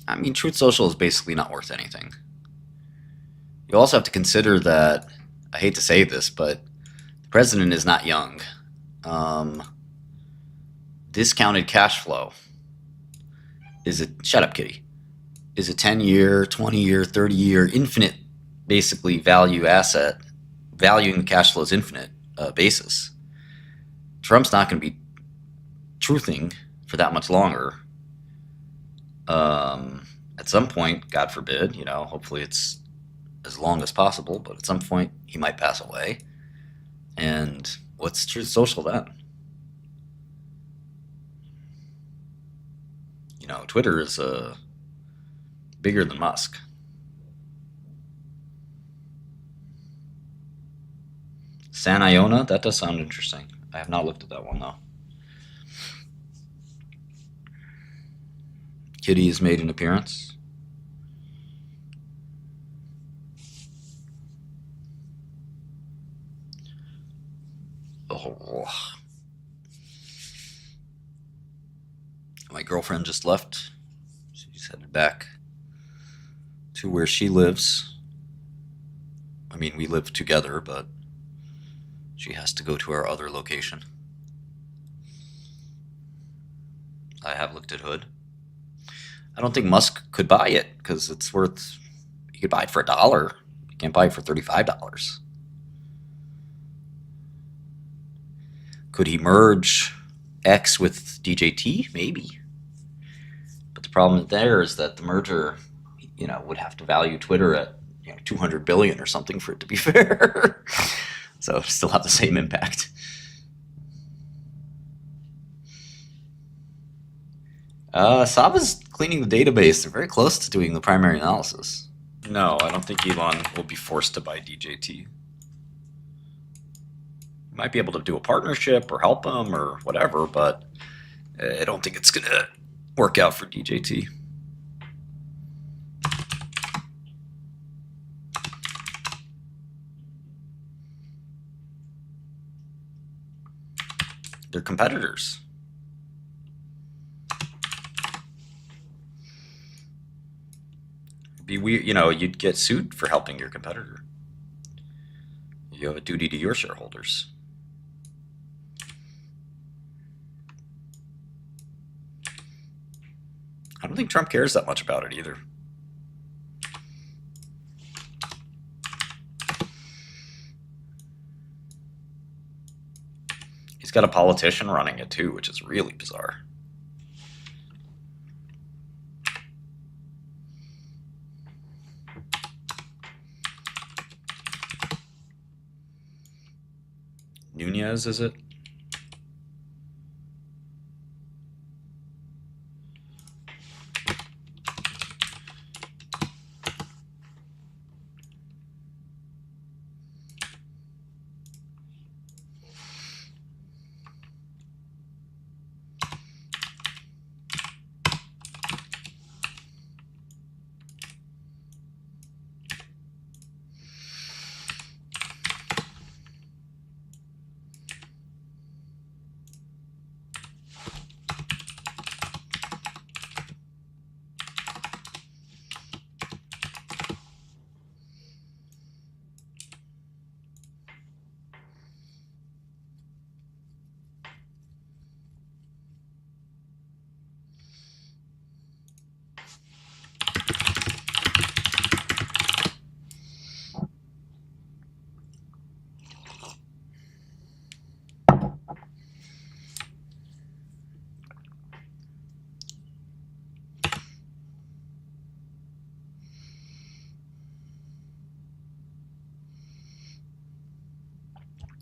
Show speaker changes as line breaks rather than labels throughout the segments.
I mean, Truth Social is basically not worth anything. You also have to consider that, I hate to say this, but the president is not young. Um, Discounted cash flow is a, shut up, kitty, is a 10-year, 20-year, 30-year, infinite, basically, value asset, valuing the cash flow's infinite basis. Trump's not going to be truthing for that much longer. At some point, God forbid, hopefully it's as long as possible, but at some point he might pass away. And what's Truth Social then? Twitter is bigger than Musk. San Iona, that does sound interesting. I have not looked at that one though. Kitty has made an appearance. Oh, my girlfriend just left. She's headed back to where she lives. I mean, we live together, but she has to go to our other location. I have looked at Hood. I don't think Musk could buy it because it's worth. You could buy it for $1. You can't buy it for $35. Could he merge X with DJT? Maybe. But the problem there is that the merger, would have to value Twitter at 200 billion or something for it to be fair. So still have the same impact. Sava's cleaning the database. They're very close to doing the primary analysis. No, I don't think Elon will be forced to buy DJT. Might be able to do a partnership or help him or whatever, but I don't think it's going to work out for DJT. They're competitors. It'd be weird, you'd get sued for helping your competitor. You have a duty to your shareholders. I don't think Trump cares that much about it either. He's got a politician running it too, which is really bizarre. Nunez, is it?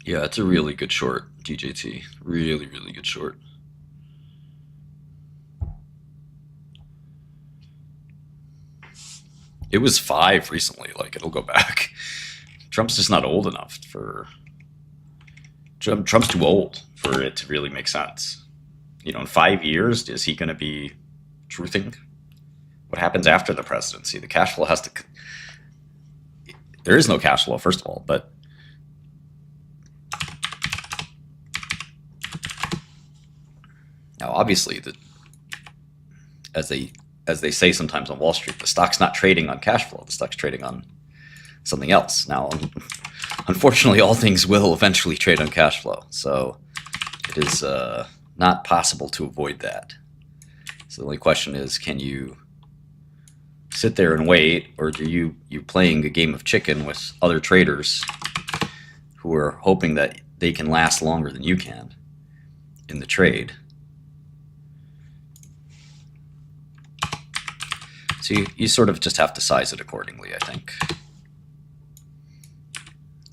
Yeah, it's a really good short, DJT. Really, really good short. It was 5 recently. Like, it'll go back. Trump's just not old enough for. Trump's too old for it to really make sense. In 5 years, is he going to be truthing? What happens after the presidency? The cash flow has to. There is no cash flow, first of all, but. Now, obviously, as they as they say sometimes on Wall Street, the stock's not trading on cash flow. The stock's trading on something else. Now, unfortunately, all things will eventually trade on cash flow. So it is not possible to avoid that. So the only question is, can you sit there and wait, or do you playing a game of chicken with other traders who are hoping that they can last longer than you can in the trade? So you sort of just have to size it accordingly, I think.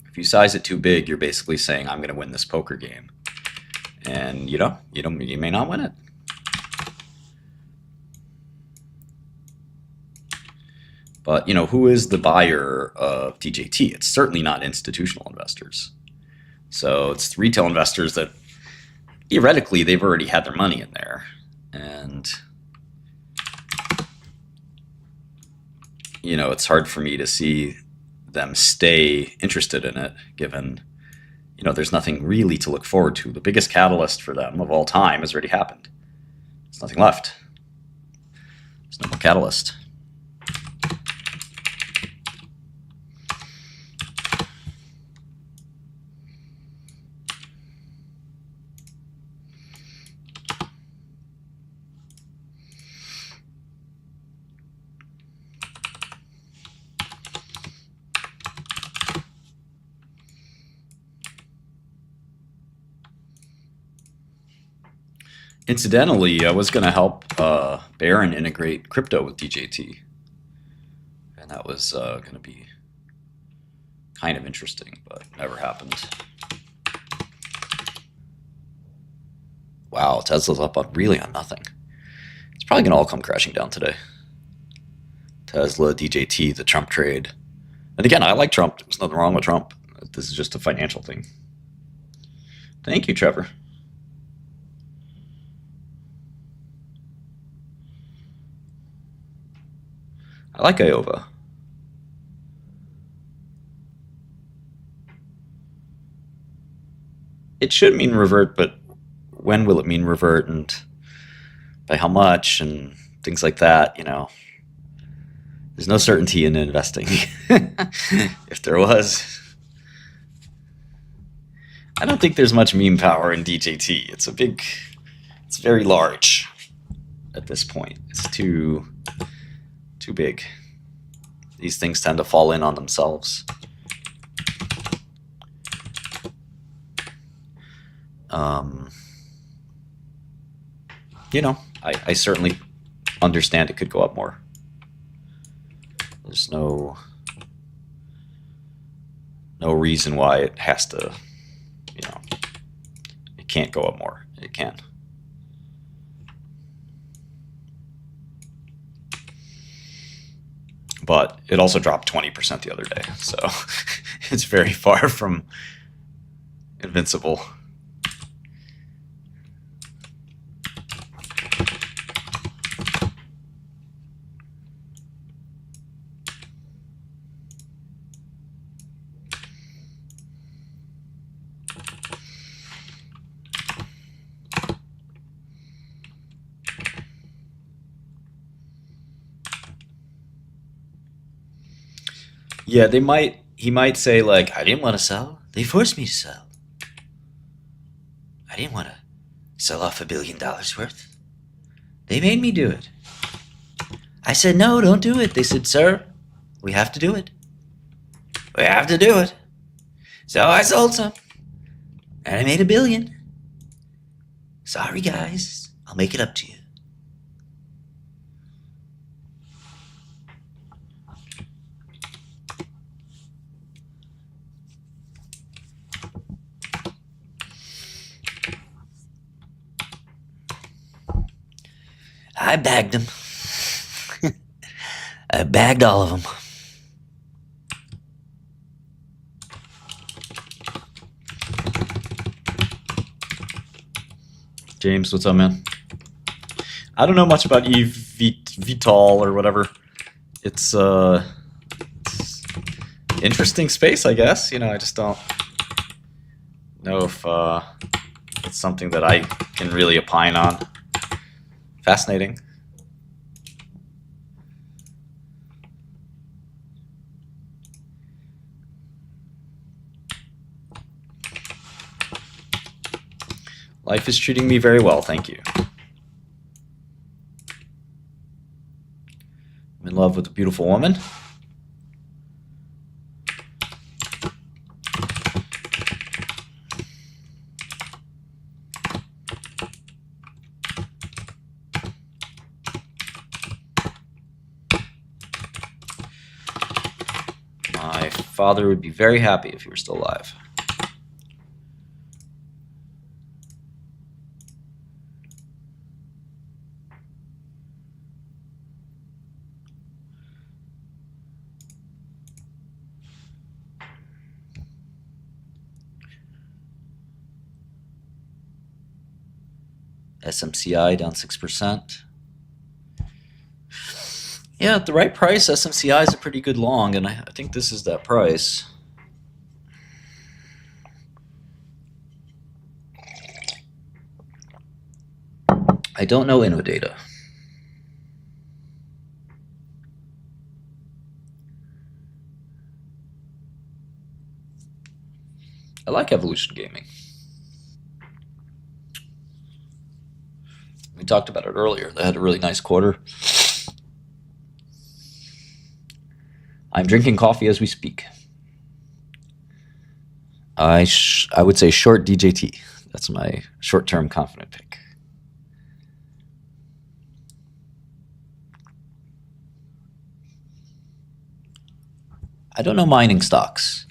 If you size it too big, you're basically saying, I'm going to win this poker game. And you may not win it. But, who is the buyer of DJT? It's certainly not institutional investors. So it's retail investors that, theoretically, they've already had their money in there. And, it's hard for me to see them stay interested in it, given, there's nothing really to look forward to. The biggest catalyst for them of all time has already happened. There's nothing left. There's no more catalyst. Incidentally, I was going to help Baron integrate crypto with DJT. And that was going to be kind of interesting, but never happened. Wow, Tesla's up on nothing. It's probably going to all come crashing down today. Tesla, DJT, the Trump trade. And again, I like Trump. There's nothing wrong with Trump. This is just a financial thing. Thank you, Trevor. I like Iova. It should mean revert, but when will it mean revert, and by how much, and things like that, There's no certainty in investing. If there was, I don't think there's much meme power in DJT. It's very large at this point. It's too big. These things tend to fall in on themselves. I certainly understand it could go up more. There's no reason why it has to, it can't go up more. It can. But it also dropped 20% the other day, so it's very far from invincible. Yeah, he might say, like, I didn't want to sell. They forced me to sell. I didn't want to sell off $1 billion worth. They made me do it. I said, no, don't do it. They said, sir, we have to do it. We have to do it. So I sold some. And I made $1 billion. Sorry, guys. I'll make it up to you. I bagged them. I bagged all of them. James, what's up, man? I don't know much about eVTOL or whatever. It's interesting space, I guess. I just don't know if it's something that I can really opine on. Fascinating. Life is treating me very well, thank you. I'm in love with a beautiful woman. My father would be very happy if he were still alive. SMCI down 6%. Yeah, at the right price, SMCI is a pretty good long, and I think this is that price. I don't know InnoData. I like Evolution Gaming. We talked about it earlier. They had a really nice quarter. I'm drinking coffee as we speak. I would say short DJT. That's my short-term confident pick. I don't know mining stocks.